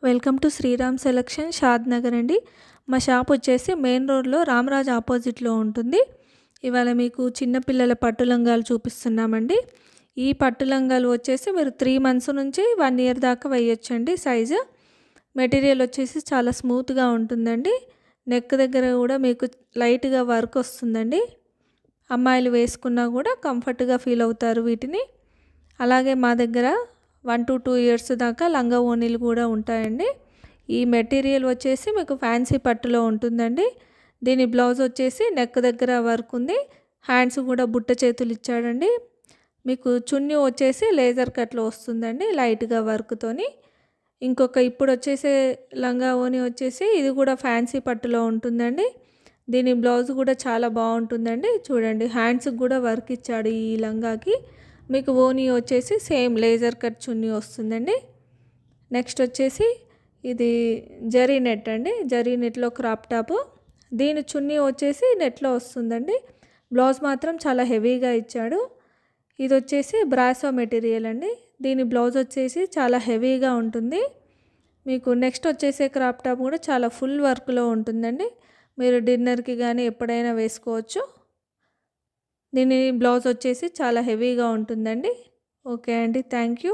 Welcome to Sriram selection షాద్ నగర్ అండి. మా shop వచ్చేసి మెయిన్ రోడ్లో రామరాజ్ ఆపోజిట్లో ఉంటుంది. ఇవాళ మీకు చిన్నపిల్లల పట్టు లంగాలు చూపిస్తున్నామండి. ఈ పట్టు లంగాలు వచ్చేసి మీరు 3 మంత్స్ నుంచి 1 ఇయర్ దాకా వేయొచ్చండి. సైజు మెటీరియల్ వచ్చేసి చాలా స్మూత్గా ఉంటుందండి. నెక్ దగ్గర కూడా మీకు లైట్గా వర్క్ వస్తుందండి. అమ్మాయిలు వేసుకున్నా కూడా కంఫర్ట్గా ఫీల్ అవుతారు వీటిని. అలాగే మా దగ్గర 1 to 2 ఇయర్స్ దాకా లంగా ఓణీలు కూడా ఉంటాయండి. ఈ మెటీరియల్ వచ్చేసి మీకు ఫ్యాన్సీ పట్టులో ఉంటుందండి. దీని బ్లౌజ్ వచ్చేసి నెక్ దగ్గర వర్క్ ఉంది. హ్యాండ్స్ కూడా బుట్ట చేతులు ఇచ్చాడండి. మీకు చున్నీ వచ్చేసి లేజర్ కట్లో వస్తుందండి లైట్గా వర్క్తోని. ఇప్పుడు వచ్చేసే లంగా ఓణీ వచ్చేసి ఇది కూడా ఫ్యాన్సీ పట్టులో ఉంటుందండి. దీని బ్లౌజ్ కూడా చాలా బాగుంటుందండి. చూడండి, హ్యాండ్స్కి కూడా వర్క్ ఇచ్చాడు ఈ లంగాకి. మీకు ఓనీ వచ్చేసి సేమ్ లేజర్ కట్ చున్నీ వస్తుందండి. నెక్స్ట్ వచ్చేసి ఇది జరీ నెట్ అండి. జరీ నెట్లో క్రాప్ టాప్. దీని చున్నీ వచ్చేసి నెట్లో వస్తుందండి. బ్లౌజ్ మాత్రం చాలా హెవీగా ఇచ్చాడు. ఇది వచ్చేసి బ్రాసో మెటీరియల్ అండి. దీని బ్లౌజ్ వచ్చేసి చాలా హెవీగా ఉంటుంది. మీకు నెక్స్ట్ వచ్చేసే క్రాప్ టాప్ కూడా చాలా ఫుల్ వర్క్లో ఉంటుందండి. మీరు డిన్నర్కి కానీ ఎప్పుడైనా వేసుకోవచ్చు. దీని బ్లౌజ్ వచ్చేసి చాలా హెవీగా ఉంటుందండి. ఓకే అండి, థ్యాంక్ యూ.